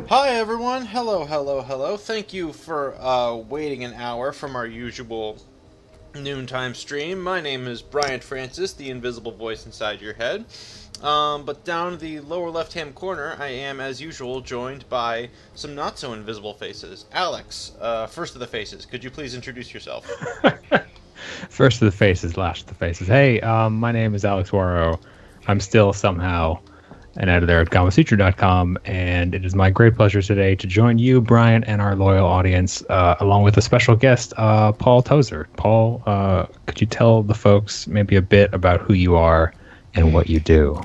Hi everyone, hello, hello, hello. Thank you for waiting an hour from our usual noontime stream. My name is Brian Francis, the invisible voice inside your head. But down in the lower left-hand corner, I am, as usual, joined by some not-so-invisible faces. Alex, first of the faces, could you please introduce yourself? First to the faces, last to the faces. Hey, my name is Alex Waro. I'm still somehow an editor at Gamasutra.com, and it is my great pleasure today to join you, Brian, and our loyal audience, along with a special guest, Paul Tozour. Paul, could you tell the folks maybe a bit about who you are and what you do?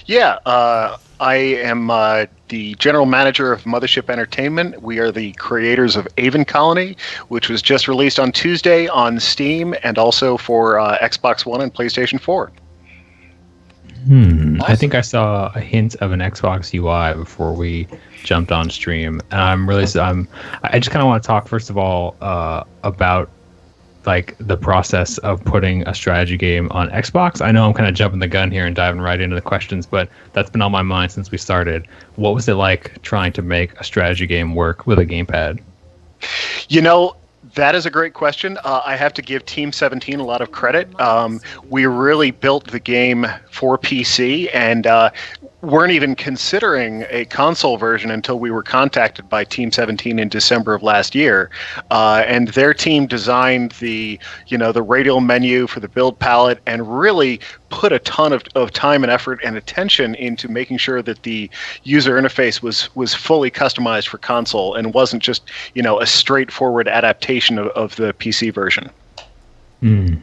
Yeah, I am the general manager of Mothership Entertainment. We are the creators of Aven Colony, which was just released on Tuesday on Steam and also for Xbox One and PlayStation 4. I Awesome. think I saw a hint of an Xbox UI before we jumped on stream, and I just kind of want to talk first of all about like the process of putting a strategy game on Xbox. I know I'm kind of jumping the gun here and diving right into the questions, but that's been on my mind since we started. What was it like trying to make a strategy game work with a gamepad? You know, that is a great question. I have to give Team 17 a lot of credit. We really built the game for PC and weren't even considering a console version until we were contacted by Team 17 in December of last year. And their team designed the radial menu for the build palette and really put a ton of time and effort and attention into making sure that the user interface was fully customized for console and wasn't just a straightforward adaptation of the PC version. Hmm.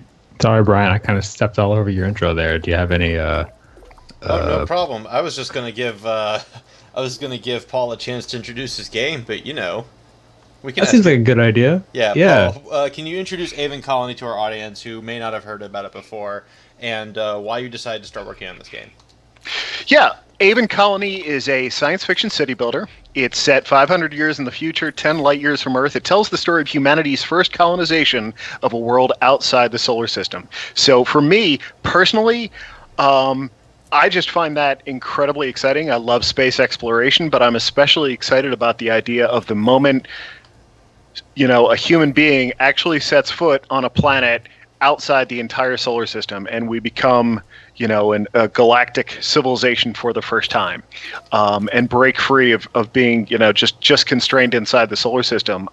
Sorry, Brian, I kind of stepped all over your intro there. Do you have any Oh, no uh problem. I was just gonna give I was gonna give Paul a chance to introduce his game, but we can that ask seems like you. a good idea. Yeah, Yeah. Paul, can you introduce Aven Colony to our audience who may not have heard about it before, and why you decided to start working on this game? Yeah, Aven Colony is a science fiction city builder. It's set 500 years in the future, 10 light years from Earth. It tells the story of humanity's first colonization of a world outside the solar system. So for me, personally, I just find that incredibly exciting. I love space exploration, but I'm especially excited about the idea of the moment, a human being actually sets foot on a planet outside the entire solar system and we become a galactic civilization for the first time, and break free of being just constrained inside the solar system.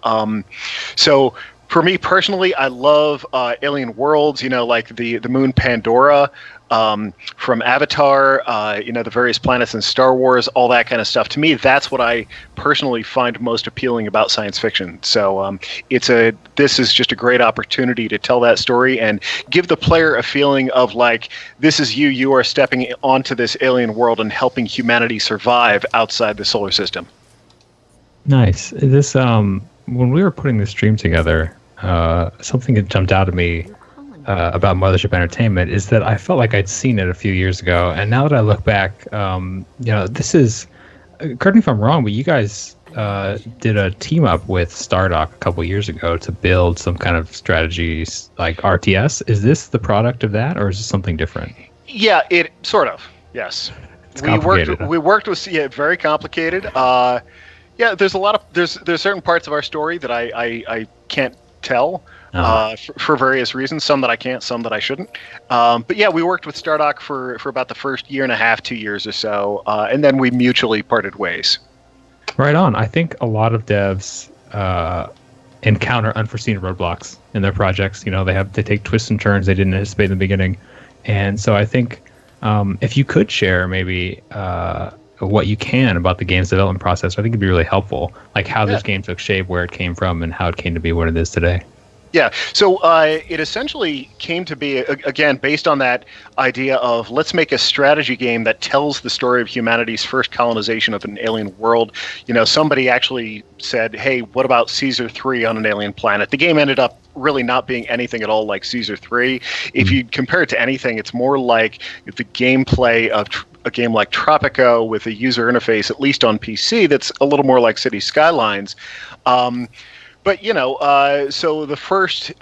So for me personally, I love alien worlds, like the moon Pandora, from Avatar, the various planets in Star Wars, all that kind of stuff. To me, that's what I personally find most appealing about science fiction. So this is just a great opportunity to tell that story and give the player a feeling of like, this is you are stepping onto this alien world and helping humanity survive outside the solar system. Nice. This when we were putting this stream together, something that jumped out at me about Mothership Entertainment is that I felt like I'd seen it a few years ago, and now that I look back, this is. Correct me if I'm wrong, but you guys did a team up with Stardock a couple years ago to build some kind of strategies like RTS. Is this the product of that, or is this something different? Yeah, it sort of. Yes. It's We worked complicated. Huh? we worked with yeah, very complicated. Yeah, there's a lot of there's certain parts of our story that I can't tell Uh, for various reasons. Some that I can't, some that I shouldn't. But yeah, we worked with Stardock for about the first year and a half, 2 years or so, and then we mutually parted ways. right on. I think a lot of devs encounter unforeseen roadblocks in their projects. They take twists and turns they didn't anticipate in the beginning, and so I think if you could share maybe what you can about the game's development process, I think it'd be really helpful. Like how Yeah. this game took shape, where it came from, and how it came to be what it is today. Yeah, so it essentially came to be, again, based on that idea of let's make a strategy game that tells the story of humanity's first colonization of an alien world. Somebody actually said, hey, what about Caesar 3 on an alien planet? The game ended up really not being anything at all like Caesar 3. If you compare it to anything, it's more like the gameplay of a game like Tropico with a user interface, at least on PC, that's a little more like City Skylines. But so the first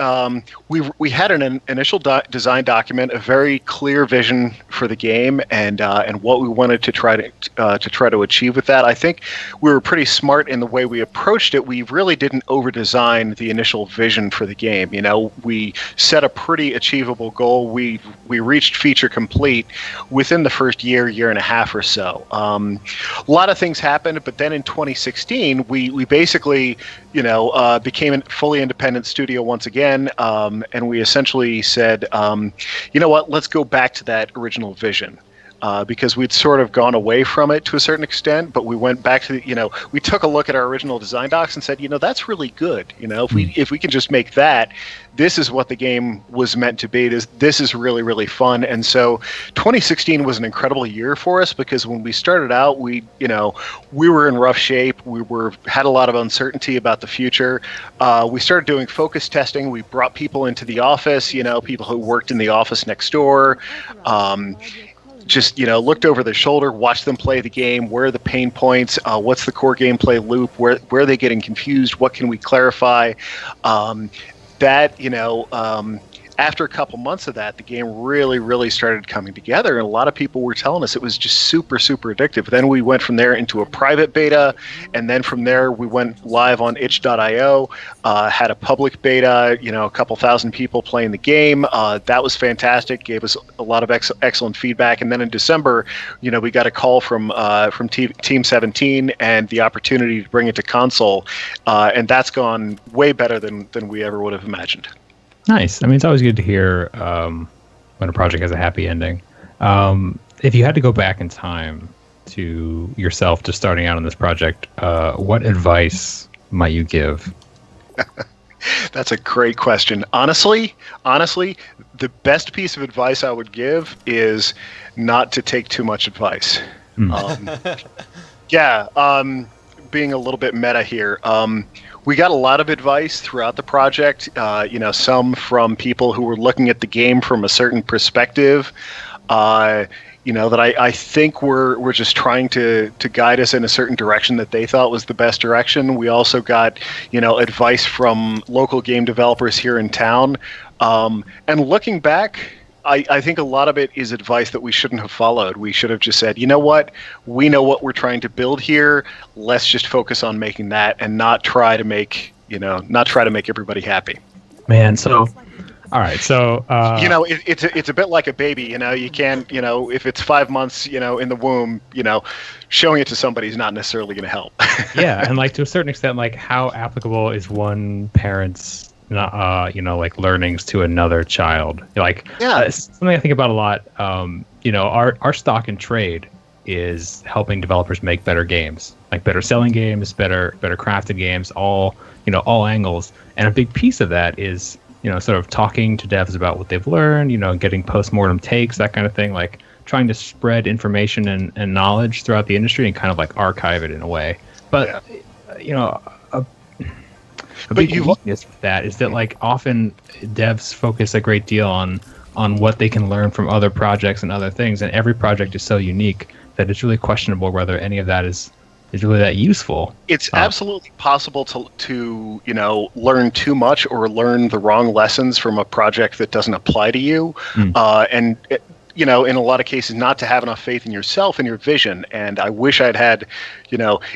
we had an initial design document, a very clear vision for the game, and what we wanted to try to achieve with that. I think we were pretty smart in the way we approached it. We really didn't over-design the initial vision for the game. We set a pretty achievable goal. We reached feature complete within the first year and a half or so. A lot of things happened, but then in 2016 we basically became a fully independent studio once again, and we essentially said, you know what, let's go back to that original vision. Because we'd sort of gone away from it to a certain extent, but we went back to we took a look at our original design docs and said, that's really good. If we can just make that, this is what the game was meant to be. This is really, really fun. And so 2016 was an incredible year for us, because when we started out, we were in rough shape. We had a lot of uncertainty about the future. We started doing focus testing. We brought people into the office, people who worked in the office next door. Just looked over their shoulder, watched them play the game. Where are the pain points? What's the core gameplay loop? Where are they getting confused? What can we clarify? After a couple months of that, the game really, really started coming together, and a lot of people were telling us it was just super, super addictive. Then we went from there into a private beta, and then from there we went live on itch.io, had a public beta, a couple thousand people playing the game. That was fantastic, gave us a lot of excellent feedback. And then in December, we got a call from Team 17 and the opportunity to bring it to console, and that's gone way better than we ever would have imagined. Nice. I mean, it's always good to hear when a project has a happy ending. If you had to go back in time to yourself just starting out on this project, what advice might you give? That's a great question. Honestly, the best piece of advice I would give is not to take too much advice. Being a little bit meta here. We got a lot of advice throughout the project, some from people who were looking at the game from a certain perspective, that I think were just trying to guide us in a certain direction that they thought was the best direction. We also got, advice from local game developers here in town. And looking back, I think a lot of it is advice that we shouldn't have followed. We should have just said, you know what, we know what we're trying to build here. Let's just focus on making that and not try to make everybody happy. Man, so all right, so it's a bit like a baby. You can't, if it's 5 months, in the womb, showing it to somebody is not necessarily going to help. Yeah, and to a certain extent, how applicable is one parent's learnings to another child? Something I think about a lot. Our stock and trade is helping developers make better games, better selling games, better crafted games, all angles. And a big piece of that is sort of talking to devs about what they've learned, getting postmortem takes, that kind of thing, trying to spread information and knowledge throughout the industry and kind of archive it in a way. But a big weakness with that is that often devs focus a great deal on what they can learn from other projects and other things, and every project is so unique that it's really questionable whether any of that is really that useful. It's absolutely possible to learn too much or learn the wrong lessons from a project that doesn't apply to you, and in a lot of cases not to have enough faith in yourself and your vision. And I wish I'd had,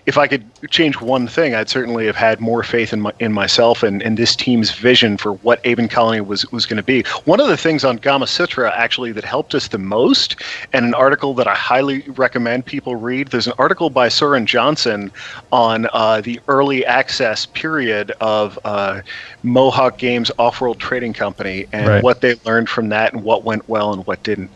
if I could change one thing, I'd certainly have had more faith in myself and this team's vision for what Aven Colony was going to be. One of the things on Gamasutra actually that helped us the most, and an article that I highly recommend people read, there's an article by Soren Johnson on the early access period of Mohawk Games Off-World Trading Company and what they learned from that and what went well and what didn't.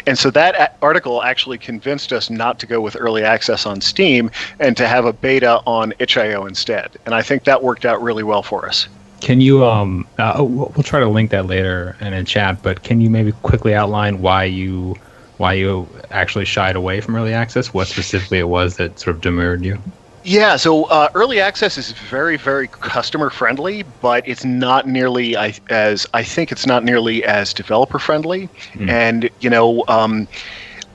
And so that article actually convinced us not to go with early access on Steam and to have a beta on itch.io instead. And I think that worked out really well for us. Can you, we'll try to link that later and in chat, but can you maybe quickly outline why you actually shied away from early access? What specifically it was that sort of demurred you? Yeah, so early access is very, very customer friendly, but it's not nearly as developer friendly. And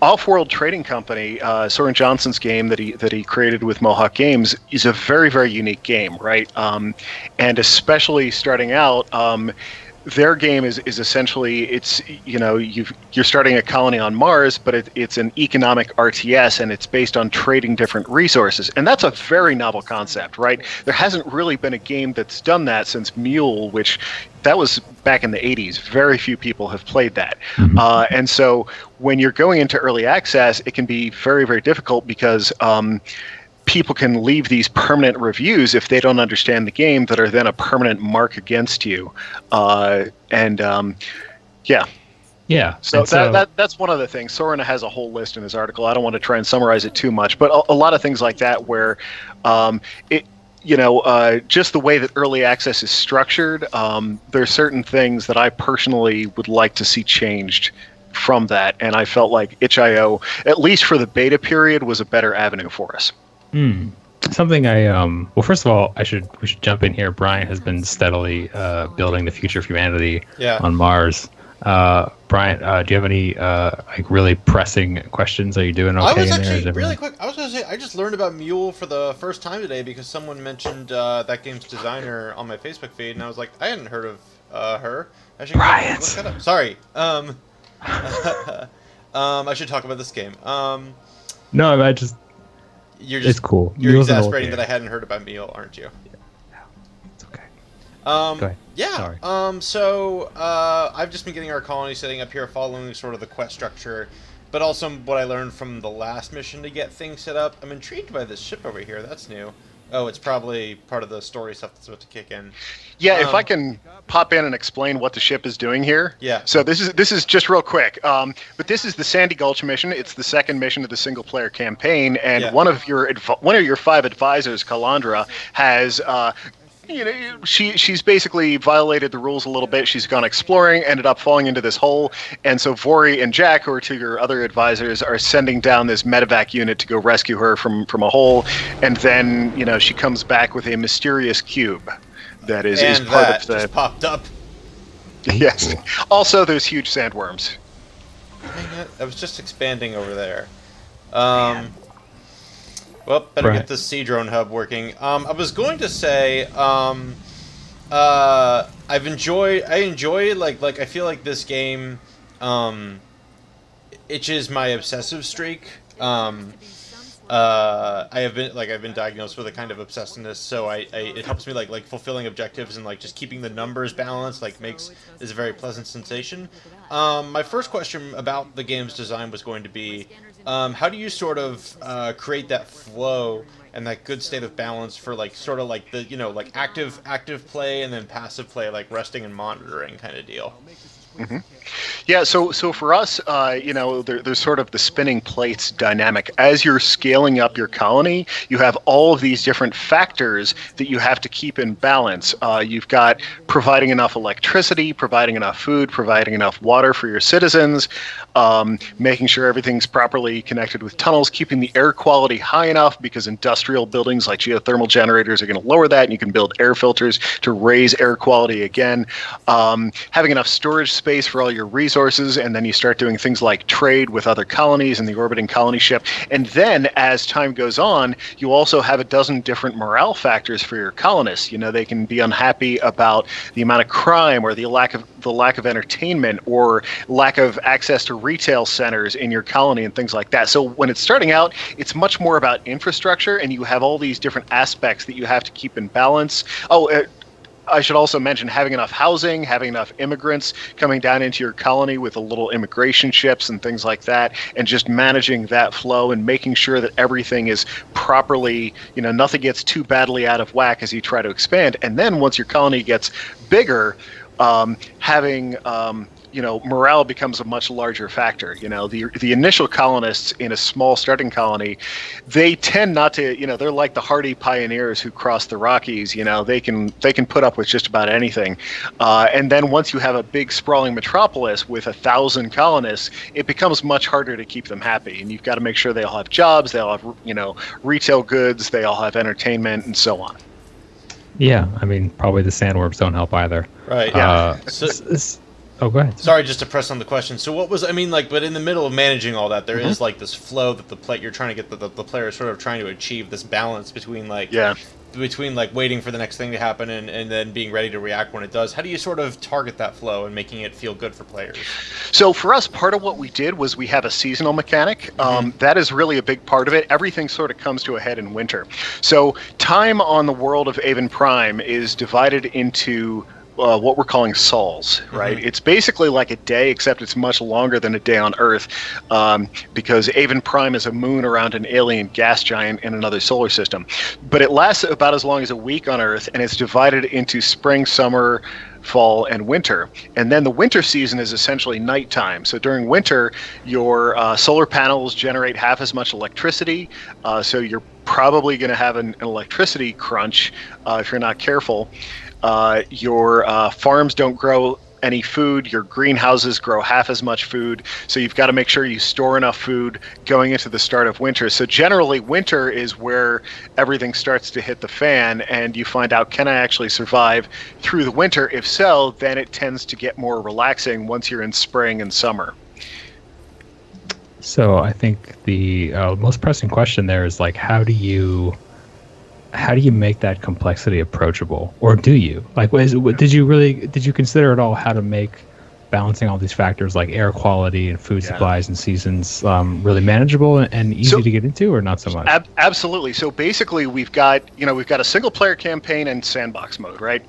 Off-World Trading Company, Soren Johnson's game that he created with Mohawk Games is a very, very unique game, right? And especially starting out, their game is essentially you're starting a colony on Mars, but it's an economic RTS, and it's based on trading different resources, and that's a very novel concept, right? There hasn't really been a game that's done that since Mule, which that was back in the 80s. Very few people have played that. And so when you're going into early access, it can be very, very difficult because people can leave these permanent reviews if they don't understand the game that are then a permanent mark against you. Yeah. Yeah. So that's one of the things. Soren has a whole list in his article. I don't want to try and summarize it too much, but a lot of things like that where just the way that early access is structured, there are certain things that I personally would like to see changed from that, and I felt like itch.io, at least for the beta period, was a better avenue for us. Something well, first of all, we should jump in here. Brian has been steadily building the future of humanity on Mars. Brian, do you have any really pressing questions? Are you doing okay? I was actually really quick. I was going to say I just learned about Mule for the first time today because someone mentioned that game's designer on my Facebook feed, and I was like, I hadn't heard of her. I should look that up. Sorry. I should talk about this game. No, I just. It's cool. You're exasperating that I hadn't heard about Mule, aren't you? Yeah. It's okay. Go ahead. Yeah. Sorry. So I've just been getting our colony setting up here, following sort of the quest structure, but also what I learned from the last mission to get things set up. I'm intrigued by this ship over here. That's new. Oh, it's probably part of the story stuff that's about to kick in. Yeah, if I can pop in and explain what the ship is doing here. Yeah. So this is just real quick. But this is the Sandy Gulch mission. It's the second mission of the single player campaign, and one of your 5 advisors, Kalandra, has she's basically violated the rules a little bit. She's gone exploring, ended up falling into this hole, and so Vori and Jack, who are 2 of your other advisors, are sending down this medevac unit to go rescue her from a hole, and then she comes back with a mysterious cube that is part of the. Just popped up. Yes. Also, there's huge sandworms. Dang it! I was just expanding over there. Well, better get the Sea Drone hub working. I was going to say, I enjoy like I feel like this game, itches my obsessive streak. I've been diagnosed with a kind of obsessiveness, so it helps me like fulfilling objectives and like just keeping the numbers balanced is a very pleasant sensation. My first question about the game's design was going to be, how do you sort of create that flow and that good state of balance for like sort of like the active play and then passive play, like resting and monitoring kind of deal? Mm-hmm. Yeah, so for us, there's sort of the spinning plates dynamic. As you're scaling up your colony, you have all of these different factors that you have to keep in balance. You've got providing enough electricity, providing enough food, providing enough water for your citizens, making sure everything's properly connected with tunnels, keeping the air quality high enough because industrial buildings like geothermal generators are going to lower that, and you can build air filters to raise air quality again. Having enough storage space for all your resources, and then you start doing things like trade with other colonies and the orbiting colony ship. And then as time goes on, you also have a dozen different morale factors for your colonists. They can be unhappy about the amount of crime or the lack of entertainment or lack of access to retail centers in your colony and things like that. So when it's starting out, it's much more about infrastructure, and you have all these different aspects that you have to keep in balance. I should also mention having enough housing, having enough immigrants coming down into your colony with the little immigration ships and things like that, and just managing that flow and making sure that everything is properly, nothing gets too badly out of whack as you try to expand. And then once your colony gets bigger, having morale becomes a much larger factor. The initial colonists in a small starting colony, they tend not to, they're like the hardy pioneers who crossed the Rockies. They can put up with just about anything. And then once you have a big sprawling metropolis with 1,000 colonists, it becomes much harder to keep them happy. And you've got to make sure they all have jobs, they all have, retail goods, they all have entertainment, and so on. Yeah, I mean, probably the sandworms don't help either. Right. Yeah. Oh, go ahead. Sorry, just to press on the question. So what was, I mean, like, but in the middle of managing all that, there is like this flow that you're trying to get the player sort of trying to achieve, this balance between like waiting for the next thing to happen and then being ready to react when it does. How do you sort of target that flow and making it feel good for players? So for us, part of what we did was we have a seasonal mechanic. That is really a big part of it. Everything sort of comes to a head in winter. So time on the world of Aven Prime is divided into what we're calling sols, right? It's basically like a day, except it's much longer than a day on Earth, because Aven Prime is a moon around an alien gas giant in another solar system. But it lasts about as long as a week on Earth, and it's divided into spring, summer, fall, and winter. And then the winter season is essentially nighttime. So during winter, your solar panels generate half as much electricity, so you're probably going to have an electricity crunch if you're not careful. Your farms don't grow any food. Your greenhouses grow half as much food. So you've got to make sure you store enough food going into the start of winter. So generally, winter is where everything starts to hit the fan, and you find out, can I actually survive through the winter? If so, then it tends to get more relaxing once you're in spring and summer. So I think the most pressing question there is like, how do you make that complexity approachable, or do you? Like, did you consider at all how to make balancing all these factors like air quality and food supplies and seasons really manageable and easy to get into, or not so much? Absolutely. So basically, we've got a single player campaign and sandbox mode, right?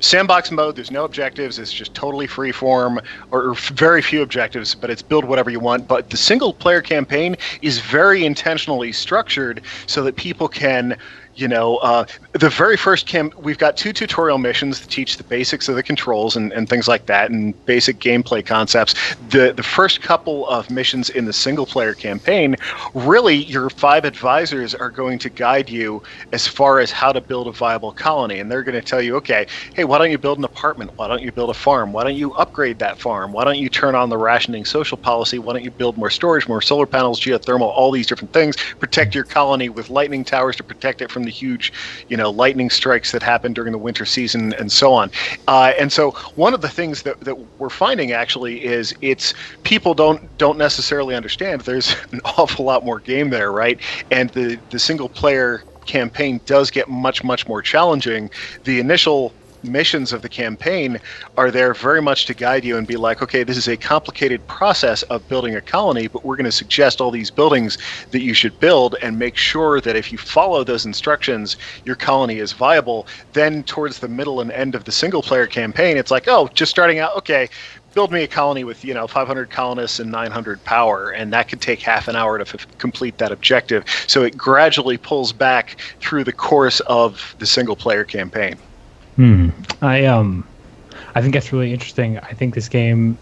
Sandbox mode, there's no objectives. It's just totally free form, or very few objectives, but it's build whatever you want. But the single player campaign is very intentionally structured so that people can, the very first we've got 2 tutorial missions to teach the basics of the controls and things like that, and basic gameplay concepts. The first couple of missions in the single player campaign, really your 5 advisors are going to guide you as far as how to build a viable colony. And they're going to tell you, okay, hey, why don't you build an apartment? Why don't you build a farm? Why don't you upgrade that farm? Why don't you turn on the rationing social policy? Why don't you build more storage, more solar panels, geothermal, all these different things? Protect your colony with lightning towers to protect it from the huge, lightning strikes that happen during the winter season, and so on. And so one of the things that we're finding actually is people don't necessarily understand there's an awful lot more game there, right? And the single player campaign does get much, much more challenging. The initial missions of the campaign are there very much to guide you and be like, okay, this is a complicated process of building a colony, but we're going to suggest all these buildings that you should build and make sure that if you follow those instructions, your colony is viable. Then towards the middle and end of the single player campaign, it's like, oh, just starting out, okay, build me a colony with 500 colonists and 900 power, and that could take half an hour to complete that objective. So it gradually pulls back through the course of the single player campaign. I think that's really interesting. I think this game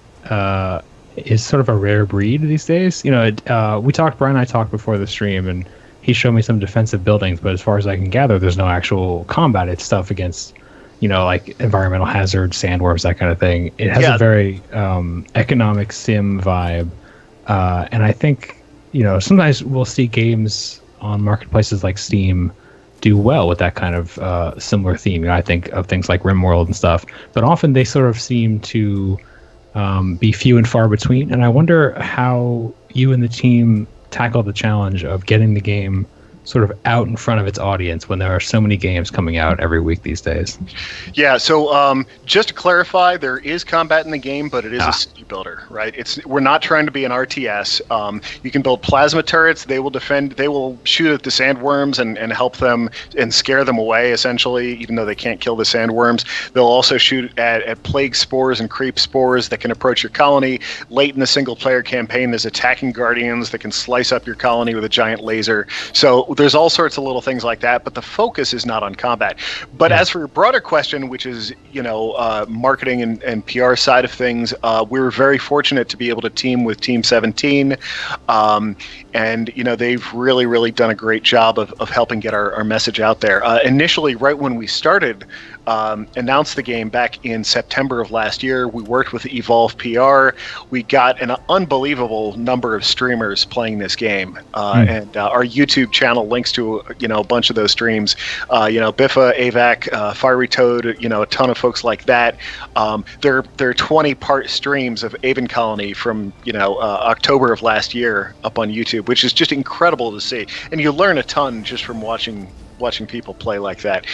is sort of a rare breed these days. Brian and I talked before the stream, and he showed me some defensive buildings, but as far as I can gather, there's no actual combat. It's stuff against, like environmental hazards, sandworms, that kind of thing. It has a very economic sim vibe, and I think, sometimes we'll see games on marketplaces like Steam do well with that kind of similar theme. I think of things like RimWorld and stuff, but often they sort of seem to be few and far between. And I wonder how you and the team tackle the challenge of getting the game sort of out in front of its audience when there are so many games coming out every week these days. Yeah, so just to clarify, there is combat in the game, but it is a city builder, right? We're not trying to be an RTS. You can build plasma turrets. They will shoot at the sandworms and help them and scare them away, essentially, even though they can't kill the sandworms. They'll also shoot at plague spores and creep spores that can approach your colony. Late in the single-player campaign, there's attacking guardians that can slice up your colony with a giant laser. So there's all sorts of little things like that, but the focus is not on combat. But as for your broader question, which is, marketing and PR side of things, we were very fortunate to be able to team with Team 17. And, they've really, really done a great job of helping get our message out there. Initially, right when we started announced the game back in September of last year. We worked with Evolve PR. We got an unbelievable number of streamers playing this game, and our YouTube channel links to a bunch of those streams. Biffa, Avac, Fiery Toad, a ton of folks like that. There are 20-part streams of Aven Colony from October of last year up on YouTube, which is just incredible to see, and you learn a ton just from watching people play like that.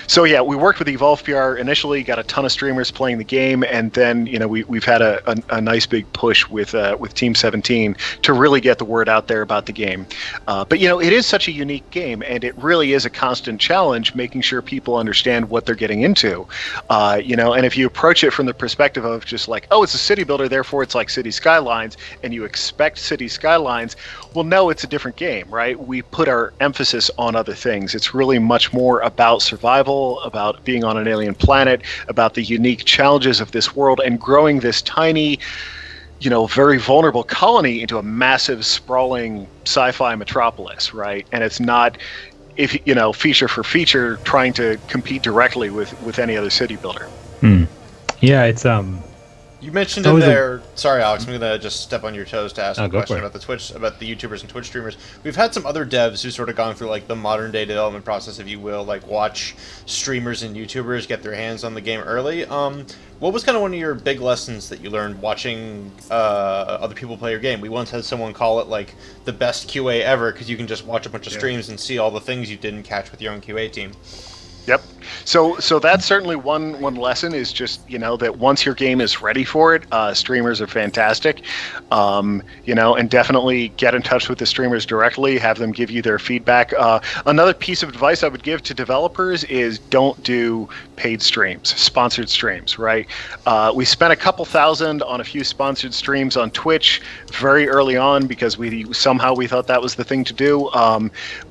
So yeah, we worked with Evolve PR initially, got a ton of streamers playing the game, and then we've had a nice big push with Team 17 to really get the word out there about the game. But it is such a unique game, and it really is a constant challenge making sure people understand what they're getting into. And if you approach it from the perspective of just like, oh, it's a city builder, therefore it's like City Skylines, and you expect City Skylines, well, no, it's a different game, right? We put our emphasis on other things. It's really much more about survival, about being on an alien planet, about the unique challenges of this world, and growing this tiny, very vulnerable colony into a massive, sprawling sci-fi metropolis, right? And it's not, feature for feature, trying to compete directly with any other city builder. Yeah, it's You mentioned in there. Sorry, Alex. I'm gonna just step on your toes to ask a question about about the YouTubers and Twitch streamers. We've had some other devs who sort of gone through like the modern day development process, if you will, like watch streamers and YouTubers get their hands on the game early. What was kind of one of your big lessons that you learned watching other people play your game? We once had someone call it like the best QA ever because you can just watch a bunch of streams and see all the things you didn't catch with your own QA team. Yep. So that's certainly one lesson is just, that once your game is ready for it, streamers are fantastic, and definitely get in touch with the streamers directly, have them give you their feedback. Another piece of advice I would give to developers is don't do paid streams, sponsored streams, right? We spent a couple thousand on a few sponsored streams on Twitch very early on because we thought that was the thing to do.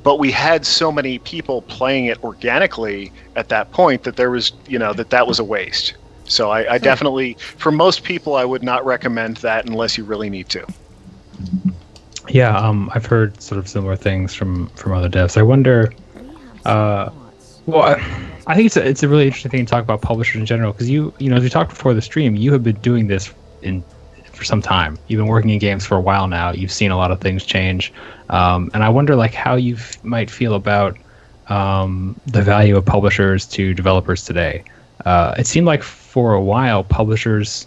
But we had so many people playing it organically at that point that there was, that was a waste. So I definitely, for most people, I would not recommend that unless you really need to. Yeah, I've heard sort of similar things from other devs. I wonder, I think it's a really interesting thing to talk about publishers in general because as we talked before the stream, you have been doing this for some time. You've been working in games for a while now. You've seen a lot of things change, and I wonder like how you might feel about the value of publishers to developers today. It seemed like for a while publishers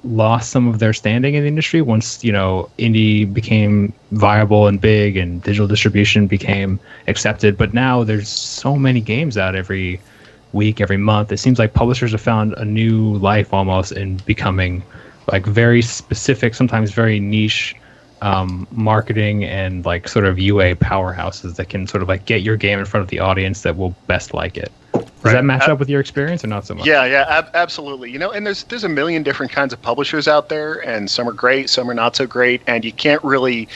lost some of their standing in the industry once indie became viable and big and digital distribution became accepted. But now there's so many games out every week, every month. It seems like publishers have found a new life almost in becoming like very specific, sometimes very niche marketing and like sort of UA powerhouses that can sort of like get your game in front of the audience that will best like it. Does that match up with your experience or not so much? Yeah, absolutely. And there's a million different kinds of publishers out there, and some are great, some are not so great, and you can't really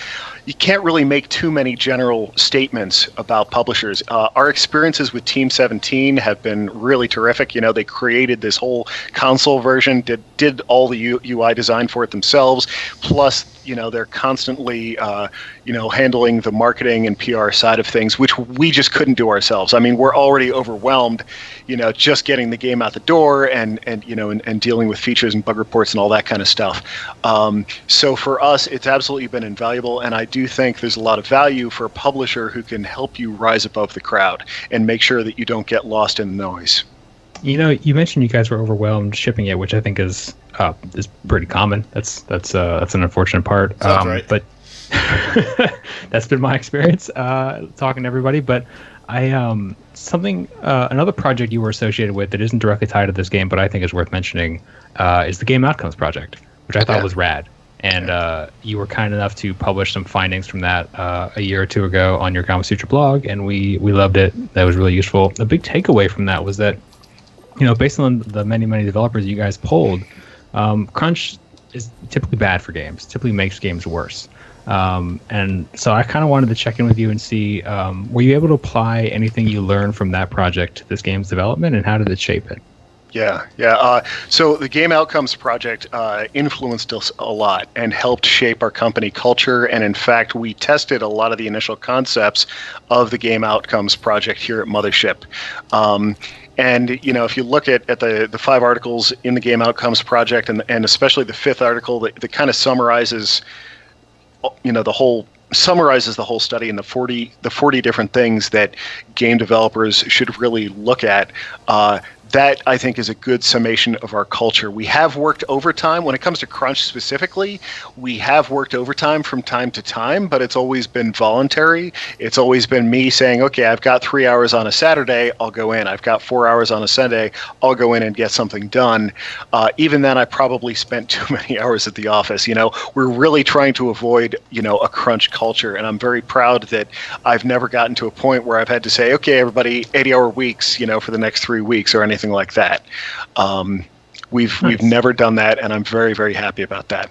make too many general statements about publishers. Our experiences with Team 17 have been really terrific. They created this whole console version, did all the UI design for it themselves, plus they're constantly handling the marketing and PR side of things, which we just couldn't do ourselves. I mean, we're already overwhelmed, just getting the game out the door and dealing with features and bug reports and all that kind of stuff. So for us, it's absolutely been invaluable, and I do think there's a lot of value for a publisher who can help you rise above the crowd and make sure that you don't get lost in the noise. You mentioned you guys were overwhelmed shipping it, which I think is pretty common. That's an unfortunate part. Sounds right. But that's been my experience talking to everybody. But another project you were associated with that isn't directly tied to this game, but I think is worth mentioning, is the Game Outcomes project, which I thought was rad. And you were kind enough to publish some findings from that a year or two ago on your Gamasutra blog, and we loved it. That was really useful. The big takeaway from that was that, based on the many developers you guys polled, crunch is typically bad for games. Typically makes games worse. And so I kind of wanted to check in with you and see, were you able to apply anything you learned from that project to this game's development, and how did it shape it? Yeah, yeah. So the Game Outcomes Project influenced us a lot and helped shape our company culture. And in fact, we tested a lot of the initial concepts of the Game Outcomes Project here at Mothership. And if you look at the 5 articles in the Game Outcomes Project, and especially the 5th article that kind of summarizes, the whole study and the 40 different things that game developers should really look at. That, I think, is a good summation of our culture. We have worked overtime. When it comes to crunch specifically, we have worked overtime from time to time, but it's always been voluntary. It's always been me saying, okay, I've got 3 hours on a Saturday, I'll go in. I've got 4 hours on a Sunday, I'll go in and get something done. Even then, I probably spent too many hours at the office. We're really trying to avoid, a crunch culture, and I'm very proud that I've never gotten to a point where I've had to say, okay, everybody, 80-hour weeks, for the next 3 weeks or anything like that. We've never done that, and I'm very, very happy about that.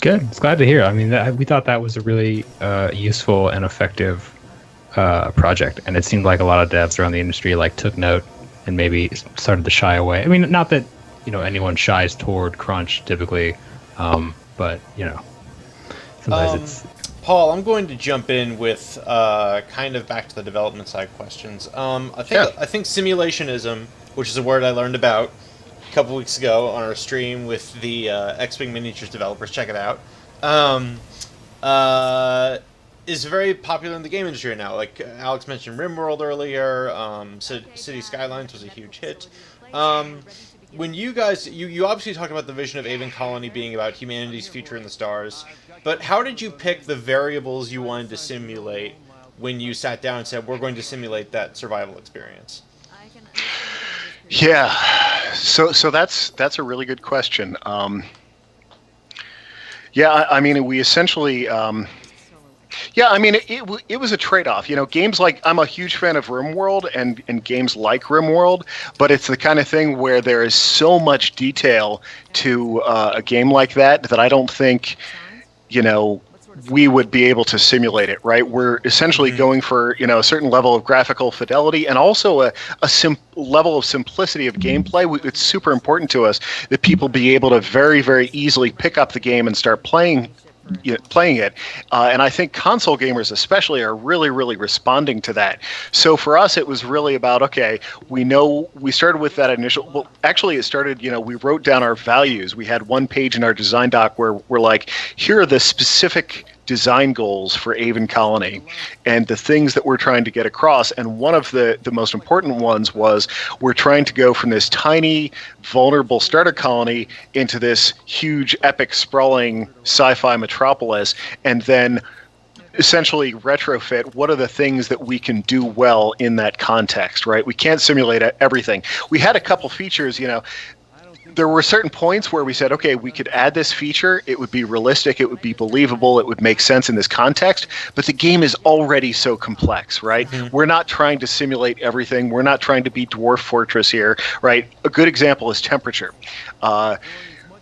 Good. It's glad to hear. I mean, we thought that was a really useful and effective project, and it seemed like a lot of devs around the industry took note and maybe started to shy away. I mean, not that anyone shies toward crunch typically, but sometimes it's. Paul, I'm going to jump in with kind of back to the development side questions. I think simulationism, which is a word I learned about a couple weeks ago on our stream with the X-Wing Miniatures developers, check it out, is very popular in the game industry right now. Like Alex mentioned RimWorld earlier, City Skylines was a huge hit. When you guys, you obviously talked about the vision of Aven Colony being about humanity's future in the stars, but how did you pick the variables you wanted to simulate when you sat down and said, we're going to simulate that survival experience? Yeah, so that's a really good question. We essentially... it was a trade-off. Games like, I'm a huge fan of RimWorld and games like RimWorld, but it's the kind of thing where there is so much detail to a game like that I don't think, we would be able to simulate it, right? We're essentially going for, a certain level of graphical fidelity and also a level of simplicity of gameplay. It's super important to us that people be able to very, very easily pick up the game and start playing it. And I think console gamers especially are really, really responding to that. So for us, it was really about, okay, we started with that initial, well, actually it started, we wrote down our values. We had one page in our design doc where we're like, here are the specific design goals for Aven Colony and the things that we're trying to get across. And one of the most important ones was we're trying to go from this tiny, vulnerable starter colony into this huge, epic, sprawling sci-fi metropolis, and then essentially retrofit what are the things that we can do well in that context, right? We can't simulate everything. We had a couple features, there were certain points where we said, okay, we could add this feature, it would be realistic, it would be believable, it would make sense in this context, but the game is already so complex, right? Mm-hmm. We're not trying to simulate everything, we're not trying to be Dwarf Fortress here, right? A good example is temperature.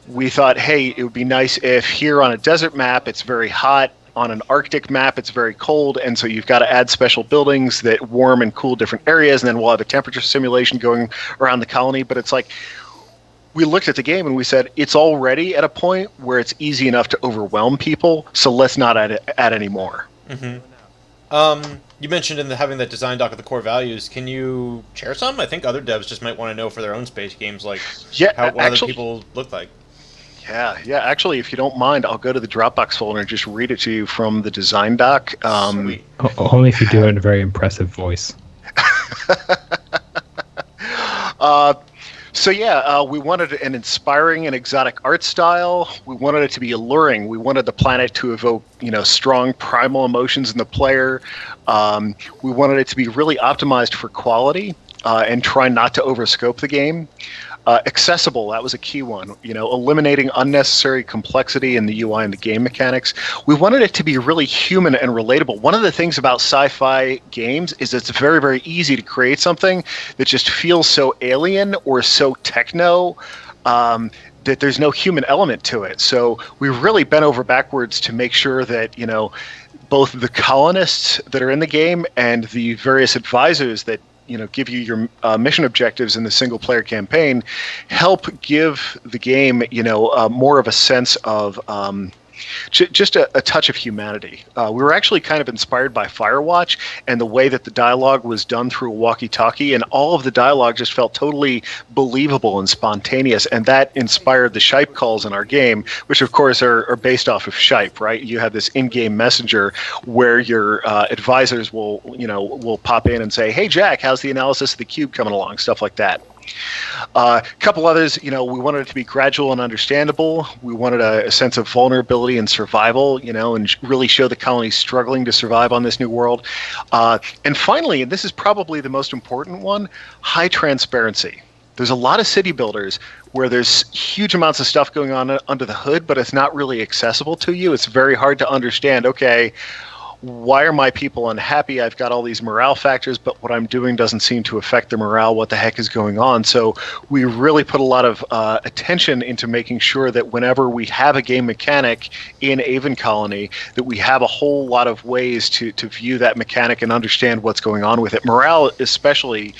We thought, hey, it would be nice if here on a desert map, it's very hot, on an Arctic map, it's very cold, and so you've got to add special buildings that warm and cool different areas, and then we'll have a temperature simulation going around the colony, but it's like, we looked at the game and we said, it's already at a point where it's easy enough to overwhelm people, so let's not add any more. Mm-hmm. You mentioned having that design doc of the core values. Can you share some? I think other devs just might want to know for their own space games, what other people look like. Yeah. Actually, if you don't mind, I'll go to the Dropbox folder and just read it to you from the design doc. Only if you do it in a very impressive voice. We wanted an inspiring and exotic art style. We wanted it to be alluring. We wanted the planet to evoke, strong primal emotions in the player. We wanted it to be really optimized for quality and try not to overscope the game. Accessible, that was a key one. Eliminating unnecessary complexity in the UI and the game mechanics. We wanted it to be really human and relatable. One of the things about sci-fi games is it's very, very easy to create something that just feels so alien or so techno that there's no human element to it. So we really bent over backwards to make sure that, both the colonists that are in the game and the various advisors that give you your mission objectives in the single player campaign, help give the game, more of a sense of just a touch of humanity. We were actually kind of inspired by Firewatch and the way that the dialogue was done through a walkie-talkie, and all of the dialogue just felt totally believable and spontaneous, and that inspired the Shipe calls in our game, which of course are based off of Shipe, right? You have this in-game messenger where your advisors will pop in and say, "Hey Jack, how's the analysis of the cube coming along?" Stuff like that. A couple others, we wanted it to be gradual and understandable. We wanted a sense of vulnerability and survival, and really show the colony struggling to survive on this new world. And finally, and this is probably the most important one, high transparency. There's a lot of city builders where there's huge amounts of stuff going on under the hood, but it's not really accessible to you. It's very hard to understand, okay, why are my people unhappy? I've got all these morale factors, but what I'm doing doesn't seem to affect their morale. What the heck is going on? So we really put a lot of attention into making sure that whenever we have a game mechanic in Aven Colony, that we have a whole lot of ways to view that mechanic and understand what's going on with it. Morale especially,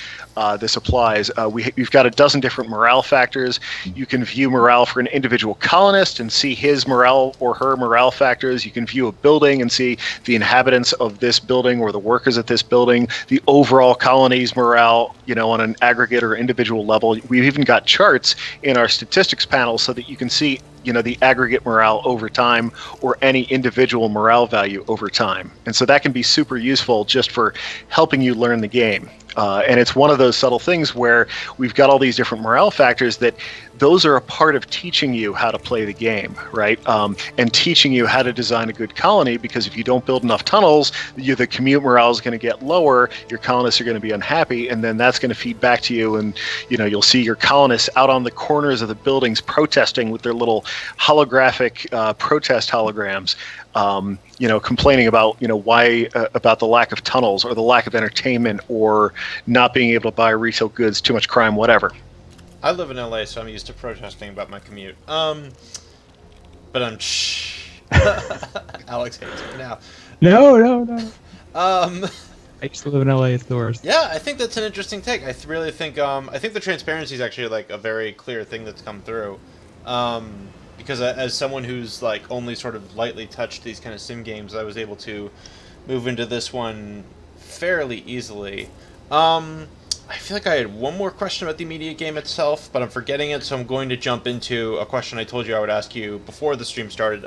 this applies. We've got a dozen different morale factors. You can view morale for an individual colonist and see his morale or her morale factors. You can view a building and see the inhabitants of this building or the workers at this building, the overall colony's morale, on an aggregate or individual level. We've even got charts in our statistics panel so that you can see the aggregate morale over time or any individual morale value over time. And so that can be super useful just for helping you learn the game. And it's one of those subtle things where we've got all these different morale factors that those are a part of teaching you how to play the game, right? And teaching you how to design a good colony, because if you don't build enough tunnels, the commute morale is going to get lower, your colonists are going to be unhappy, and then that's going to feed back to you, and you'll see your colonists out on the corners of the buildings protesting with their little holographic protest holograms, complaining about why about the lack of tunnels or the lack of entertainment or not being able to buy retail goods, too much crime, whatever. I live in LA, so I'm used to protesting about my commute. But I'm Alex hates me now. No. I used to live in LA. It's the worst. Yeah, I think that's an interesting take. I really think I think the transparency is actually like a very clear thing that's come through. Because as someone who's like only sort of lightly touched these kind of sim games, I was able to move into this one fairly easily. I feel like I had one more question about the immediate game itself, but I'm forgetting it, so I'm going to jump into a question I told you I would ask you before the stream started.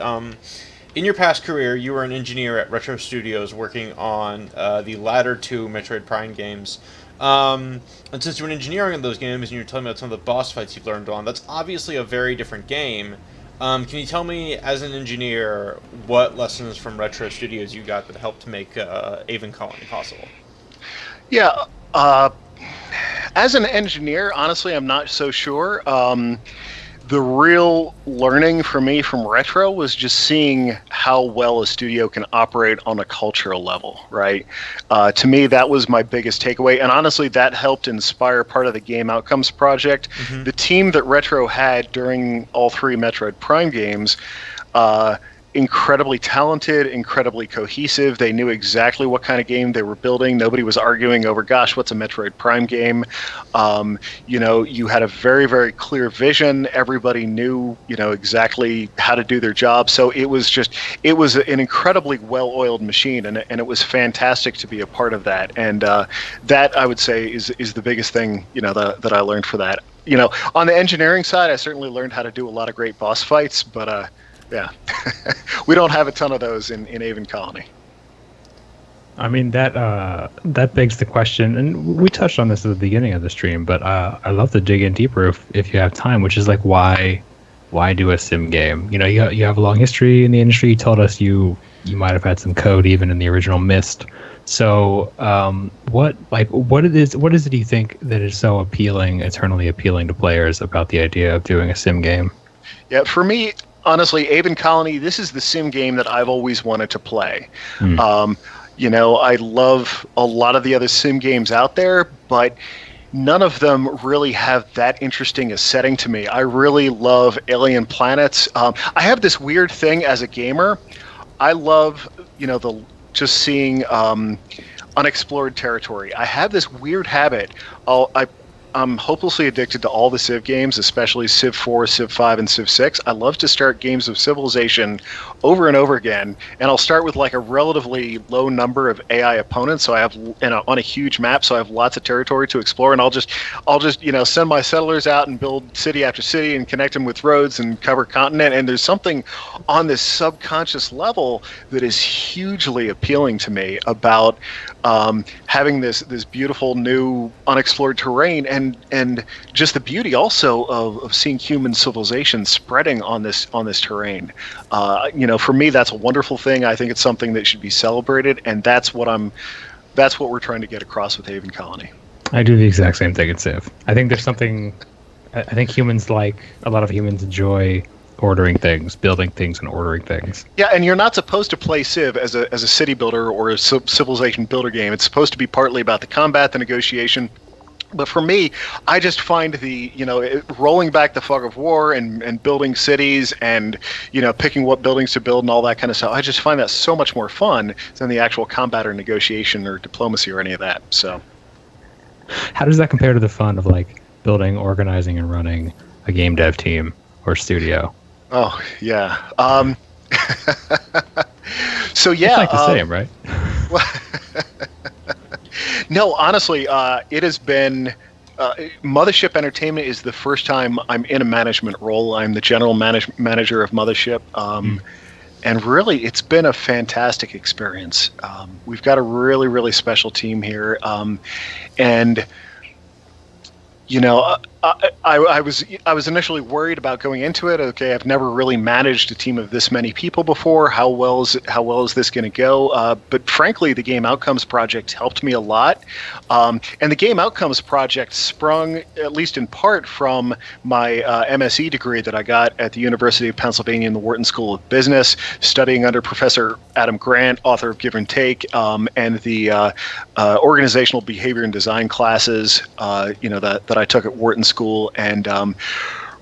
In your past career, you were an engineer at Retro Studios working on the latter two Metroid Prime games. And since you were an engineer on those games and you were telling me about some of the boss fights you've learned on, that's obviously a very different game. Can you tell me, as an engineer, what lessons from Retro Studios you got that helped to make Aven Colony possible? Yeah, as an engineer, honestly, I'm not so sure. The real learning for me from Retro was just seeing how well a studio can operate on a cultural level, right? To me, that was my biggest takeaway, and honestly, that helped inspire part of the Game Outcomes project. Mm-hmm. The team that Retro had during all three Metroid Prime games, incredibly talented, incredibly cohesive. They knew exactly what kind of game they were building. Nobody was arguing over, gosh, what's a Metroid Prime game? You had a very, very clear vision. Everybody knew, exactly how to do their job. So it was an incredibly well-oiled machine, and it was fantastic to be a part of that. And that, I would say, is the biggest thing, that I learned for that. On the engineering side, I certainly learned how to do a lot of great boss fights, but yeah, we don't have a ton of those in Aven Colony. I mean, that begs the question, and we touched on this at the beginning of the stream, but I love to dig in deeper if you have time, which is like, why do a sim game? You have a long history in the industry. You told us you might have had some code even in the original Myst. So what is it you think that is so appealing, eternally appealing to players about the idea of doing a sim game? Yeah, for me, honestly, Aven Colony, this is the sim game that I've always wanted to play. I love a lot of the other sim games out there, but none of them really have that interesting a setting to me. I really love alien planets. I have this weird thing as a gamer. I love, just seeing unexplored territory. I have this weird habit. I'm hopelessly addicted to all the Civ games, especially Civ 4, Civ 5, and Civ 6. I love to start games of Civilization over and over again, and I'll start with like a relatively low number of AI opponents, so I have on a huge map, so I have lots of territory to explore, and I'll just send my settlers out and build city after city and connect them with roads and cover continent. And there's something on this subconscious level that is hugely appealing to me about having this beautiful new unexplored terrain, and just the beauty also of seeing human civilization spreading on this terrain. For me, that's a wonderful thing. I think it's something that should be celebrated, and that's what we're trying to get across with Aven Colony. I do the exact same thing in Civ. I think there's something. I think a lot of humans enjoy ordering things, building things, and ordering things. Yeah, and you're not supposed to play Civ as a city builder or a civilization builder game. It's supposed to be partly about the combat, the negotiation. But for me, I just find rolling back the fog of war and building cities and, picking what buildings to build and all that kind of stuff, I just find that so much more fun than the actual combat or negotiation or diplomacy or any of that. So, how does that compare to the fun of like building, organizing, and running a game dev team or studio? Oh, yeah. So, yeah. It's like the same, right? No, honestly, it has been... Mothership Entertainment is the first time I'm in a management role. I'm the general manager of Mothership. And really, it's been a fantastic experience. We've got a really, really special team here. And... I was initially worried about going into it. Okay, I've never really managed a team of this many people before. How well is this going to go? But frankly, the Game Outcomes Project helped me a lot. And the Game Outcomes Project sprung, at least in part, from my MSE degree that I got at the University of Pennsylvania in the Wharton School of Business, studying under Professor Adam Grant, author of Give and Take, and the organizational behavior and design classes, that I took at Wharton School, and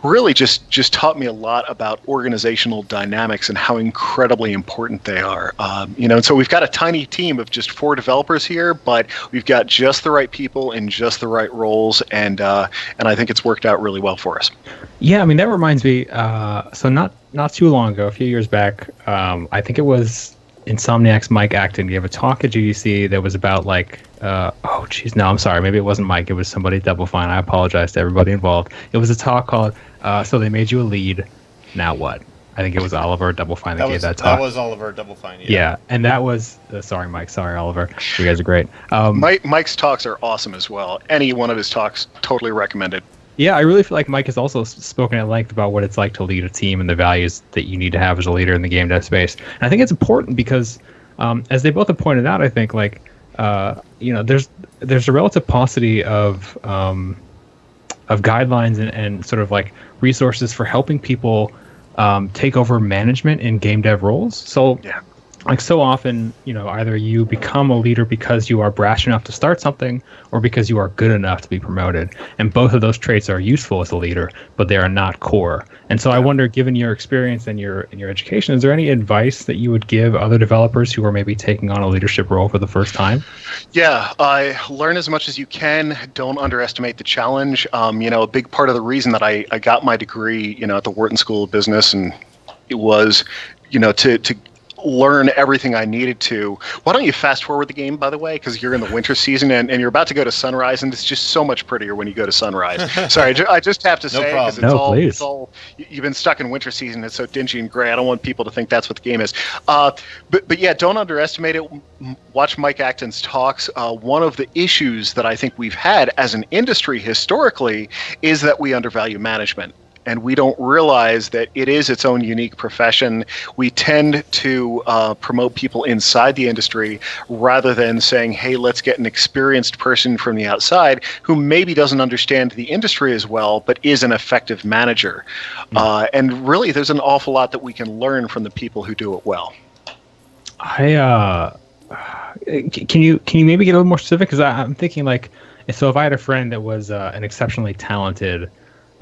really just taught me a lot about organizational dynamics and how incredibly important they are. And so we've got a tiny team of just 4 developers here, but we've got just the right people in just the right roles, and I think it's worked out really well for us. Yeah, I mean, that reminds me. So not too long ago, a few years back, I think it was Insomniac's Mike Acton gave a talk at GDC that was about I'm sorry, maybe it wasn't Mike, it was somebody at Double Fine. I apologize to everybody involved. It was a talk called So They Made You a Lead, Now What? I think it was Oliver Double Fine that gave that talk. That was Oliver Double Fine, yeah. Yeah, and that was sorry Mike, sorry Oliver. You guys are great. Mike's talks are awesome as well. Any one of his talks, totally recommended. Yeah, I really feel like Mike has also spoken at length about what it's like to lead a team and the values that you need to have as a leader in the game dev space. And I think it's important because, as they both have pointed out, I think there's a relative paucity of guidelines and sort of like resources for helping people take over management in game dev roles. So. Yeah. Like so often, either you become a leader because you are brash enough to start something or because you are good enough to be promoted. And both of those traits are useful as a leader, but they are not core. And so I wonder, given your experience and your education, is there any advice that you would give other developers who are maybe taking on a leadership role for the first time? Yeah, learn as much as you can. Don't underestimate the challenge. A big part of the reason that I got my degree, at the Wharton School of Business, and it was, to learn everything I needed to. Why don't you fast forward the game, by the way, because you're in the winter season and you're about to go to sunrise, and it's just so much prettier when you go to sunrise. Sorry, I just have to say, because it's all you've been stuck in winter season. It's so dingy and gray. I don't want people to think that's what the game is. But yeah, don't underestimate it. Watch Mike Acton's talks. One of the issues that I think we've had as an industry historically is that we undervalue management. And we don't realize that it is its own unique profession. We tend to promote people inside the industry rather than saying, hey, let's get an experienced person from the outside who maybe doesn't understand the industry as well, but is an effective manager. And really, there's an awful lot that we can learn from the people who do it well. Can you maybe get a little more specific? Because I'm thinking so if I had a friend that was an exceptionally talented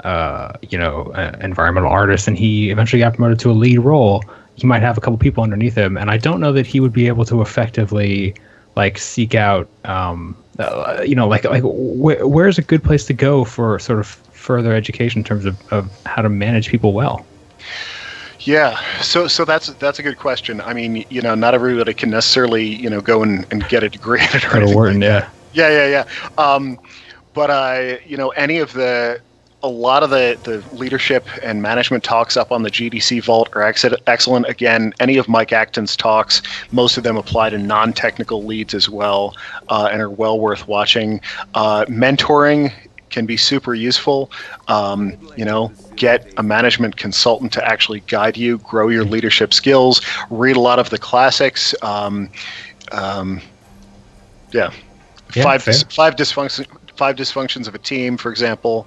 environmental artist, and he eventually got promoted to a lead role, he might have a couple people underneath him, and I don't know that he would be able to effectively like seek out, where's a good place to go for sort of further education in terms of how to manage people well? Yeah, so that's a good question. I mean, not everybody can necessarily, go and get a degree in it or anything Wharton, like that. Yeah. But a lot of the leadership and management talks up on the GDC Vault are excellent. Again, any of Mike Acton's talks, most of them apply to non-technical leads as well, and are well worth watching. Mentoring can be super useful. Get a management consultant to actually guide you, grow your leadership skills, read a lot of the classics. Five dysfunctions of a team, for example.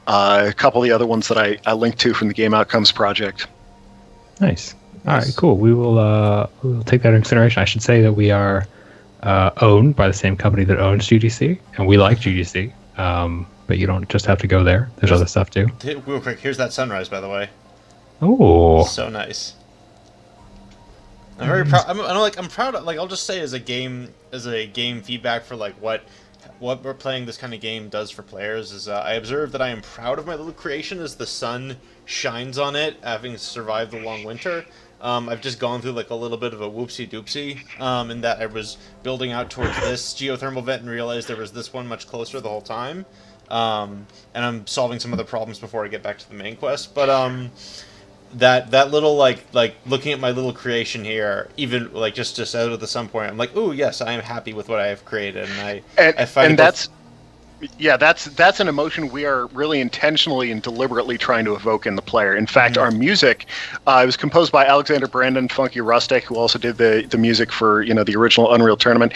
A couple of the other ones that I linked to from the Game Outcomes Project. Nice. All right, cool. We will take that into consideration. I should say that we are owned by the same company that owns GDC, and we like GDC. But you don't just have to go there. There's other stuff too. Real quick, here's that sunrise, by the way. Oh, so nice. I'm very proud. I'm proud. I'll just say as a game feedback for what we're playing this kind of game does for players is I observe that I am proud of my little creation as the sun shines on it, having survived the long winter. I've just gone through a little bit of a whoopsie doopsie in that I was building out towards this geothermal vent and realized there was this one much closer the whole time. And I'm solving some other problems before I get back to the main quest. But that little looking at my little creation here, even just out of the sun point, I'm like, ooh, yes, I am happy with what I have created, and I find that's an emotion we are really intentionally and deliberately trying to evoke in the player. In fact, our music it was composed by Alexander Brandon, Funky Rustic, who also did the music for the original Unreal Tournament.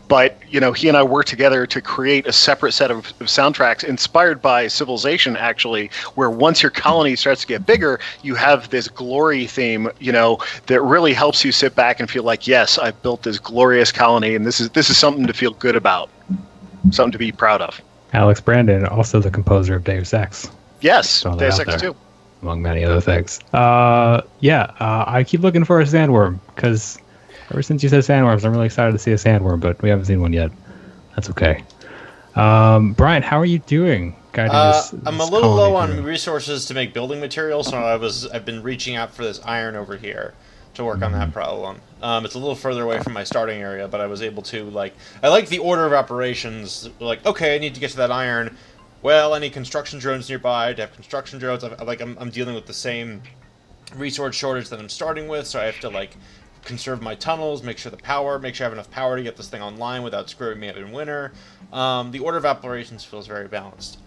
But he and I worked together to create a separate set of soundtracks inspired by Civilization, actually, where once your colony starts to get bigger, you have this glory theme, that really helps you sit back and feel like, yes, I've built this glorious colony, and this is something to feel good about. Something to be proud of. Alex Brandon, also the composer of Deus Ex. Yes, Deus Ex 2. Among many other things. I keep looking for a sandworm, because ever since you said sandworms, I'm really excited to see a sandworm, but we haven't seen one yet. That's okay. Brian, how are you doing? I'm a little low on resources to make building materials, so I've been reaching out for this iron over here to work on that problem. It's a little further away from my starting area, but I was able to, I like the order of operations. Okay, I need to get to that iron. Well, I need construction drones nearby to have construction drones. I'm dealing with the same resource shortage that I'm starting with, so I have to, conserve my tunnels, make sure I have enough power to get this thing online without screwing me up in winter. The order of operations feels very balanced.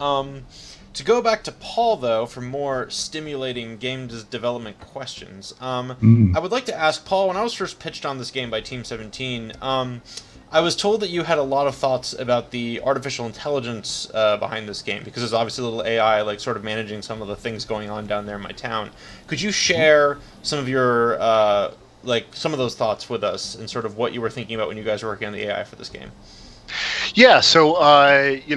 To go back to Paul, though, for more stimulating game development questions, I would like to ask Paul, when I was first pitched on this game by Team 17, I was told that you had a lot of thoughts about the artificial intelligence behind this game, because there's obviously a little AI, sort of managing some of the things going on down there in my town. Could you share some of your, some of those thoughts with us and sort of what you were thinking about when you guys were working on the AI for this game? Yeah, so,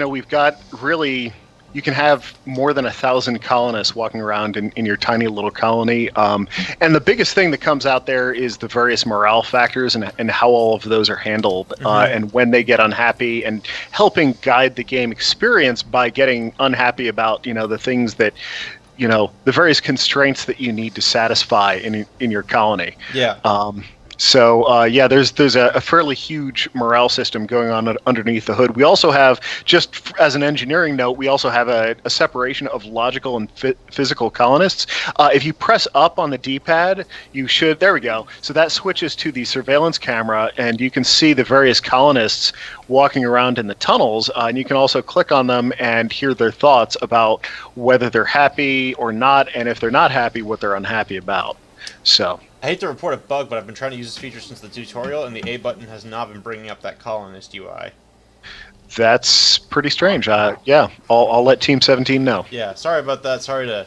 we've got really... You can have more than 1,000 colonists walking around in your tiny little colony. And the biggest thing that comes out there is the various morale factors and how all of those are handled. And when they get unhappy, and helping guide the game experience by getting unhappy about, the things that, the various constraints that you need to satisfy in your colony. Yeah. There's a fairly huge morale system going on underneath the hood. We also have, just as an engineering note, we also have a separation of logical and physical colonists. If you press up on the D-pad, there we go. So that switches to the surveillance camera, and you can see the various colonists walking around in the tunnels, and you can also click on them and hear their thoughts about whether they're happy or not, and if they're not happy, what they're unhappy about. So... I hate to report a bug, but I've been trying to use this feature since the tutorial, and the A button has not been bringing up that colonist UI. That's pretty strange. I'll let Team 17 know. Yeah, sorry about that. Sorry to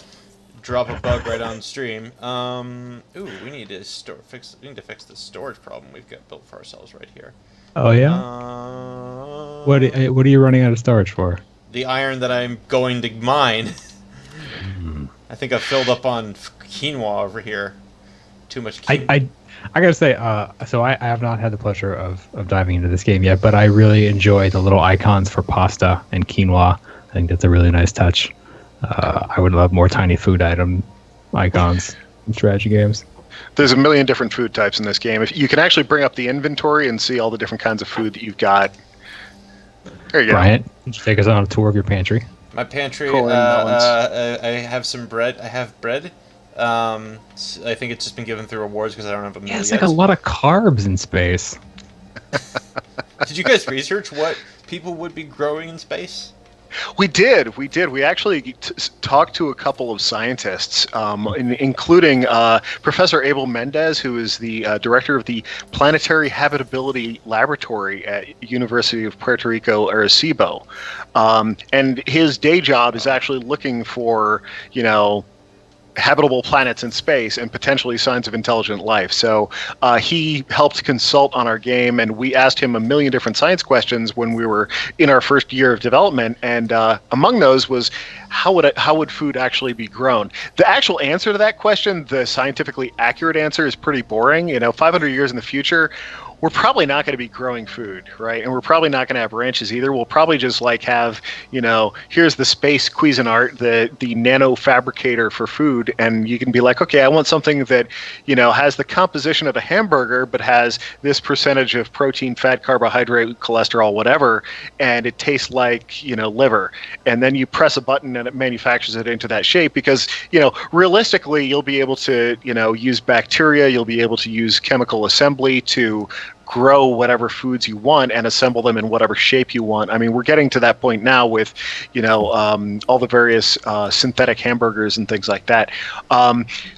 drop a bug right on stream. We need to fix the storage problem we've got built for ourselves right here. Oh yeah. What are you running out of storage for? The iron that I'm going to mine. I think I've filled up on quinoa over here. Too much. I gotta say, so I have not had the pleasure of diving into this game yet, but I really enjoy the little icons for pasta and quinoa. I think that's a really nice touch. I would love more tiny food item icons in strategy games. There's a million different food types in this game. If you can actually bring up the inventory and see all the different kinds of food that you've got. There you go. Bryant, would you take us on a tour of your pantry? My pantry, Cool, I have some bread. I have bread. I think it's just been given through rewards because I don't have a meal Yeah, it's yet. like a lot of carbs in space. Did you guys research what people would be growing in space? We did. We actually talked to a couple of scientists, including Professor Abel Mendez, who is the director of the Planetary Habitability Laboratory at University of Puerto Rico, Arecibo. And his day job is actually looking for, habitable planets in space and potentially signs of intelligent life. So he helped consult on our game, and we asked him a million different science questions when we were in our first year of development. And among those was, how would food actually be grown? The actual answer to that question, the scientifically accurate answer, is pretty boring. 500 years in the future, we're probably not going to be growing food, right? And we're probably not going to have ranches either. We'll probably just have, here's the space Cuisinart, the nano fabricator for food. And you can be like, okay, I want something that, has the composition of a hamburger, but has this percentage of protein, fat, carbohydrate, cholesterol, whatever. And it tastes like, liver. And then you press a button and it manufactures it into that shape because, realistically, you'll be able to, use bacteria, you'll be able to use chemical assembly to grow whatever foods you want and assemble them in whatever shape you want. I mean, we're getting to that point now with, all the various synthetic hamburgers and things like that.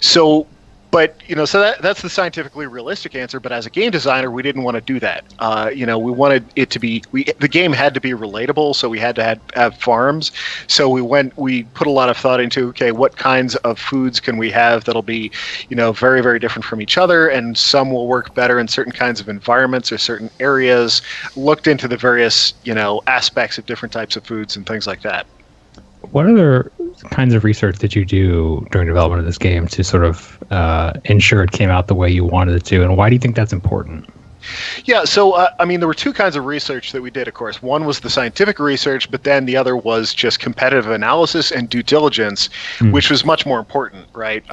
So that's the scientifically realistic answer. But as a game designer, we didn't want to do that. We wanted it to be, the game had to be relatable, so we had to have farms. So we put a lot of thought into, okay, what kinds of foods can we have that'll be, very, very different from each other, and some will work better in certain kinds of environments or certain areas. Looked into the various, aspects of different types of foods and things like that. What other kinds of research did you do during development of this game to sort of ensure it came out the way you wanted it to, and why do you think that's important? Yeah, so, there were two kinds of research that we did, of course. One was the scientific research, but then the other was just competitive analysis and due diligence, which was much more important, right?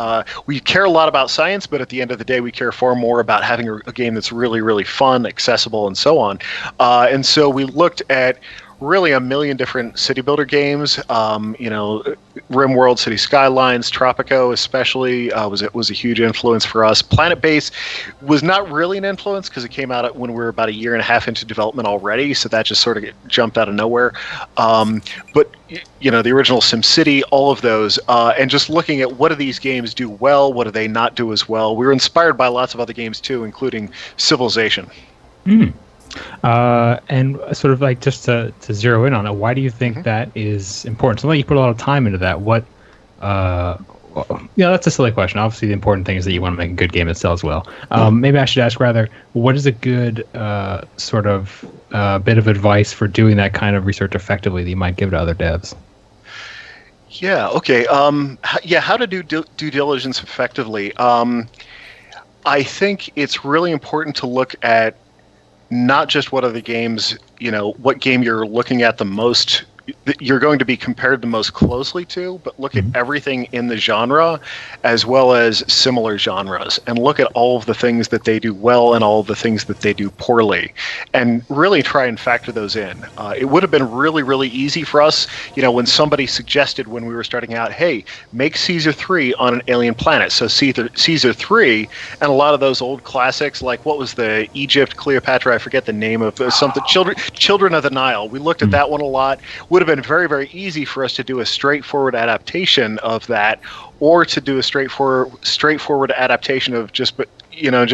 We care a lot about science, but at the end of the day, we care far more about having a game that's really, really fun, accessible, and so on. And so we looked at really a million different city builder games. RimWorld, City Skylines, Tropico especially was a huge influence for us. Planet Base was not really an influence because it came out when we were about a year and a half into development already, so that just sort of jumped out of nowhere. But the original SimCity, all of those, and just looking at what do these games do well, what do they not do as well. We were inspired by lots of other games too, including Civilization. And sort of just to zero in on it, why do you think that is important? So you put a lot of time into that. What, that's a silly question. Obviously, the important thing is that you want to make a good game that sells well. Maybe I should ask rather, what is a good sort of bit of advice for doing that kind of research effectively that you might give to other devs? Yeah. Okay. How to do due diligence effectively? I think it's really important to look at not just what other games, what game you're looking at the most, you're going to be compared the most closely to, but look at everything in the genre as well as similar genres, and look at all of the things that they do well and all of the things that they do poorly, and really try and factor those in. It would have been really, really easy for us, when somebody suggested when we were starting out, hey, make Caesar 3 on an alien planet. So Caesar 3, and a lot of those old classics, like what was the Egypt, Cleopatra, I forget the name of something, Children of the Nile. We looked at that one a lot. Would have been very, very easy for us to do a straightforward adaptation of that, or to do a straightforward adaptation of just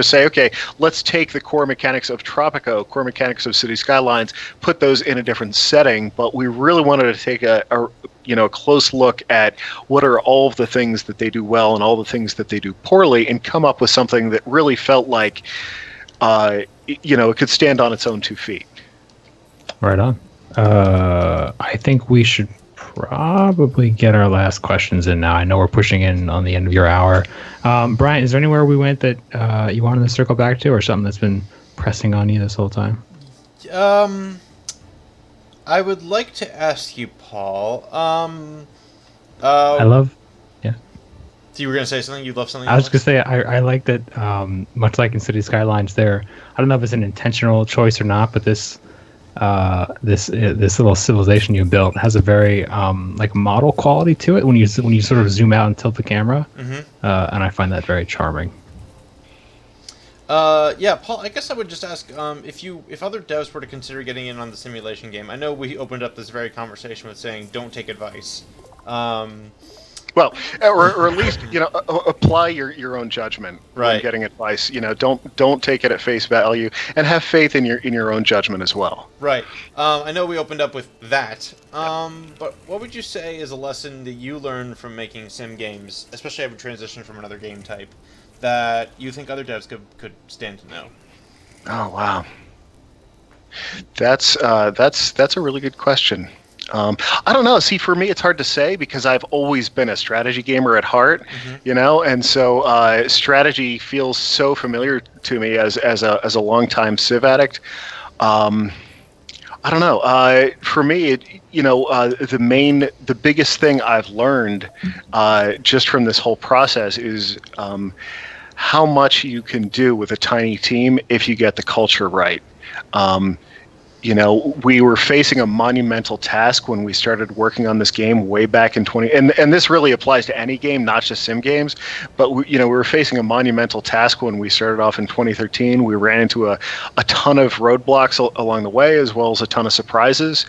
say, okay, let's take the core mechanics of Tropico, core mechanics of City Skylines, put those in a different setting. But we really wanted to take a close look at what are all of the things that they do well and all the things that they do poorly, and come up with something that really felt like it could stand on its own 2 feet. Right on. I think we should probably get our last questions in now. I know we're pushing in on the end of your hour. Brian, is there anywhere we went that you wanted to circle back to, or something that's been pressing on you this whole time? I would like to ask you, Paul. I love. Yeah. You were going to say something? You love something? I was going to say I like that. Much like in City Skylines, there. I don't know if it's an intentional choice or not, but this little civilization you built has a very like model quality to it when you sort of zoom out and tilt the camera, and I find that very charming. Yeah, Paul, I guess I would just ask if other devs were to consider getting in on the simulation game. I know we opened up this very conversation with saying don't take advice. Well, or at least apply your own judgment right. when getting advice. Don't take it at face value, and have faith in your own judgment as well. Right. I know we opened up with that. But what would you say is a lesson that you learned from making sim games, especially having transitioned from another game type, that you think other devs could stand to know? Oh wow, that's a really good question. I don't know. See, for me, it's hard to say because I've always been a strategy gamer at heart, and so strategy feels so familiar to me as a longtime Civ addict. I don't know. For me, the biggest thing I've learned just from this whole process is how much you can do with a tiny team if you get the culture right. We were facing a monumental task when we started working on this game way back in and this really applies to any game, not just sim games, but we were facing a monumental task when we started off in 2013. We ran into a ton of roadblocks along the way, as well as a ton of surprises.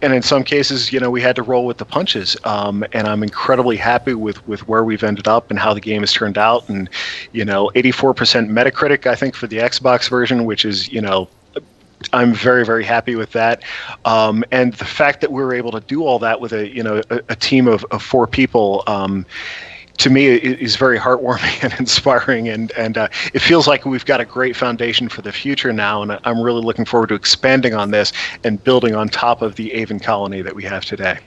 And in some cases, we had to roll with the punches. And I'm incredibly happy with where we've ended up and how the game has turned out. And, 84% Metacritic, I think, for the Xbox version, which is, I'm very, very happy with that. And the fact that we were able to do all that with a team of 4 people, to me, is very heartwarming and inspiring. And it feels like we've got a great foundation for the future now. And I'm really looking forward to expanding on this and building on top of the Aven Colony that we have today.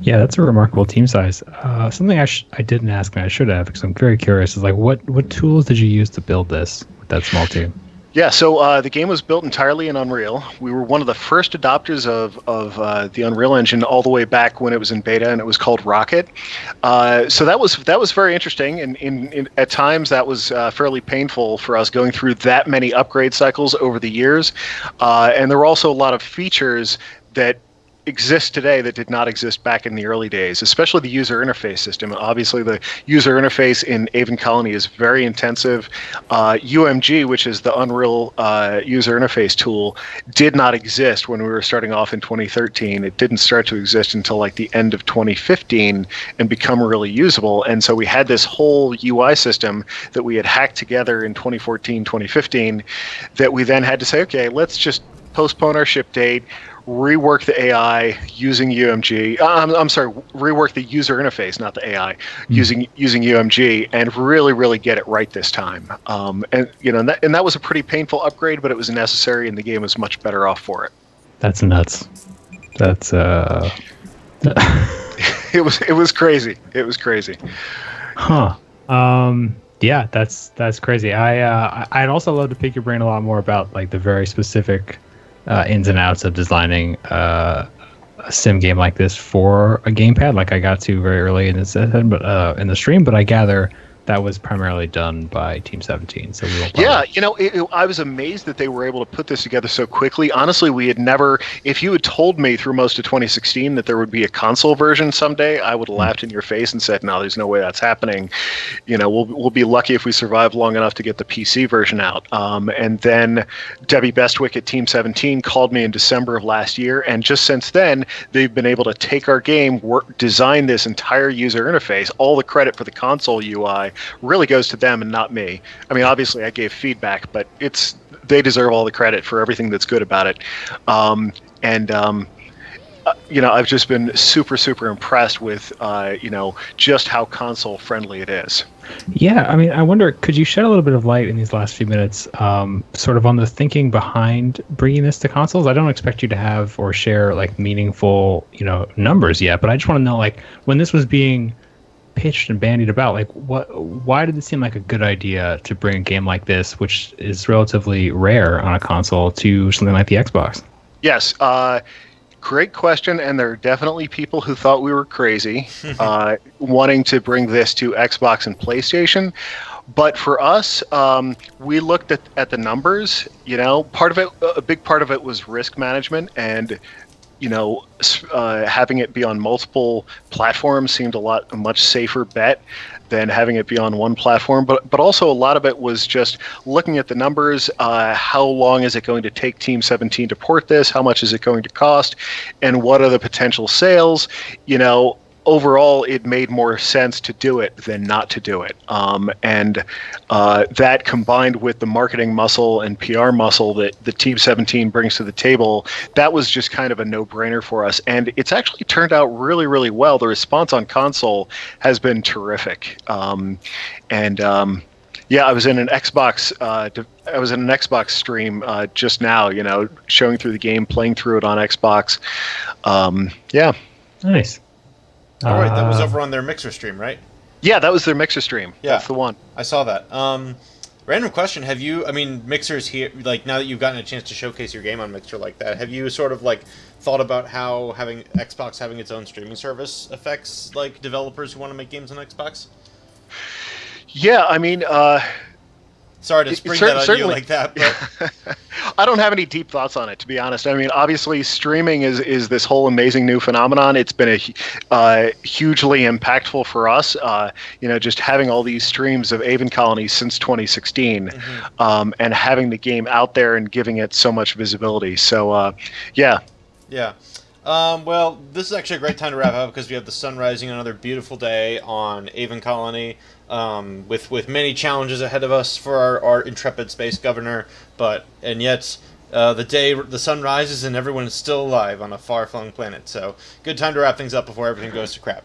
Yeah, that's a remarkable team size. Something I didn't ask and I should have, because I'm very curious, is like what tools did you use to build this with that small team? Yeah, so the game was built entirely in Unreal. We were one of the first adopters of the Unreal Engine all the way back when it was in beta, and it was called Rocket. So that was very interesting, and at times that was fairly painful for us going through that many upgrade cycles over the years. And there were also a lot of features that exist today that did not exist back in the early days, especially the user interface system. Obviously, the user interface in Aven Colony is very intensive. UMG, which is the Unreal user interface tool, did not exist when we were starting off in 2013. It didn't start to exist until like the end of 2015 and become really usable. And so we had this whole UI system that we had hacked together in 2014, 2015, that we then had to say, okay, let's just postpone our ship date, rework the AI using UMG. I'm sorry, rework the user interface, not the AI, using UMG, and really, really get it right this time. And that was a pretty painful upgrade, but it was necessary, and the game was much better off for it. That's nuts. That's It was crazy. It was crazy. Huh. Yeah, that's crazy. I'd also love to pick your brain a lot more about like the very specific ins and outs of designing a sim game like this for a gamepad, like I got to very early in the stream. But I gather that was primarily done by Team 17. So we won't I was amazed that they were able to put this together so quickly. Honestly, we had never, if you had told me through most of 2016 that there would be a console version someday, I would have laughed in your face and said, no, there's no way that's happening. We'll be lucky if we survive long enough to get the PC version out. And then Debbie Bestwick at Team 17 called me in December of last year. And just since then, they've been able to take our game, design this entire user interface. All the credit for the console UI really goes to them and not me. I mean, obviously I gave feedback, but they deserve all the credit for everything that's good about it. I've just been super, super impressed with, just how console friendly it is. Yeah, I mean, I wonder, could you shed a little bit of light in these last few minutes, sort of on the thinking behind bringing this to consoles? I don't expect you to have or share like meaningful, numbers yet, but I just want to know, like, when this was being pitched and bandied about, like, why did it seem like a good idea to bring a game like this, which is relatively rare on a console, to something like the Xbox? Yes, great question, and there are definitely people who thought we were crazy wanting to bring this to Xbox and PlayStation. But for us, we looked at the numbers. Part of it, a big part of it was risk management, and having it be on multiple platforms seemed a much safer bet than having it be on one platform. But also a lot of it was just looking at the numbers. How long is it going to take Team 17 to port this? How much is it going to cost? And what are the potential sales? Overall, it made more sense to do it than not to do it. And that combined with the marketing muscle and PR muscle that the Team 17 brings to the table, that was just kind of a no-brainer for us. And it's actually turned out really, really well. The response on console has been terrific. I was in an Xbox stream just now, showing through the game, playing through it on Xbox. Nice. All right, that was over on their Mixer stream, right? Yeah, that was their Mixer stream. Yeah, that's the one. I saw that. Random question: Mixer's here. Like, now that you've gotten a chance to showcase your game on Mixer like that, have you sort of like thought about how having Xbox having its own streaming service affects like developers who want to make games on Xbox? Yeah, I mean, sorry to spring that on you like that, but I don't have any deep thoughts on it, to be honest. I mean, obviously, streaming is this whole amazing new phenomenon. It's been hugely impactful for us. Just having all these streams of Aven Colony since 2016, and having the game out there and giving it so much visibility. So, yeah. Yeah. Well, this is actually a great time to wrap up because we have the sun rising, another beautiful day on Aven Colony, with many challenges ahead of us for our intrepid space governor. And yet, the sun rises and everyone is still alive on a far-flung planet. So, good time to wrap things up before everything goes to crap.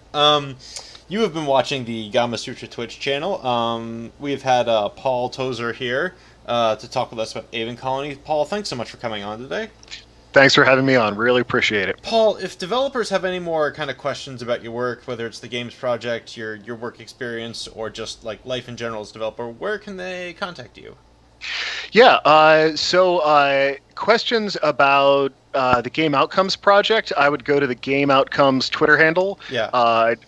You have been watching the Gamasutra Twitch channel. We've had Paul Tozour here to talk with us about Aven Colony. Paul, thanks so much for coming on today. Thanks for having me on. Really appreciate it. Paul, if developers have any more kind of questions about your work, whether it's the games project, your work experience, or just like life in general as a developer, where can they contact you? Yeah, so questions about the Game Outcomes project, I would go to the Game Outcomes Twitter handle. Yeah.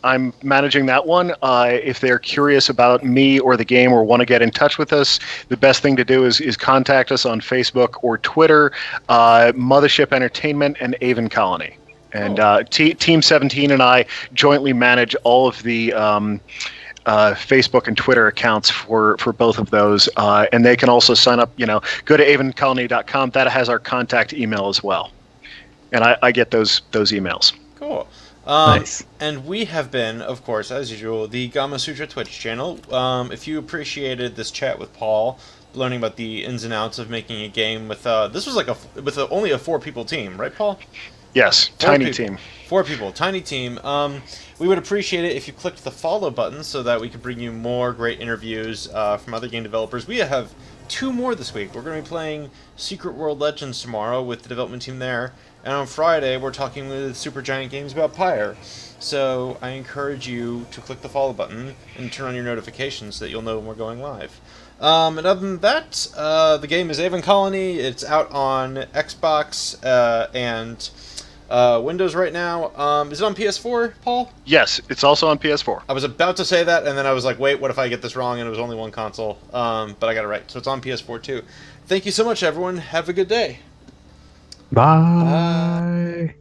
I'm managing that one. If they're curious about me or the game or want to get in touch with us, the best thing to do is contact us on Facebook or Twitter, Mothership Entertainment and Aven Colony. And Team 17 and I jointly manage all of the Facebook and Twitter accounts for both of those. And they can also sign up, go to avencolony.com. That has our contact email as well. And I get those emails. Cool. Nice. And we have been, of course, as usual, the Gamasutra Twitch channel. If you appreciated this chat with Paul, learning about the ins and outs of making a game with, this was like only a 4-people team, right, Paul? Yes, tiny team. 4 people, tiny team. We would appreciate it if you clicked the follow button so that we could bring you more great interviews from other game developers. We have 2 more this week. We're going to be playing Secret World Legends tomorrow with the development team there. And on Friday, we're talking with Supergiant Games about Pyre. So I encourage you to click the follow button and turn on your notifications so that you'll know when we're going live. And other than that, the game is Aven Colony. It's out on Xbox and Windows right now. Is it on PS4, Paul? Yes, it's also on PS4. I was about to say that, and then I was like, wait, what if I get this wrong and it was only one console? But I got it right. So it's on PS4 too. Thank you so much, everyone. Have a good day. Bye.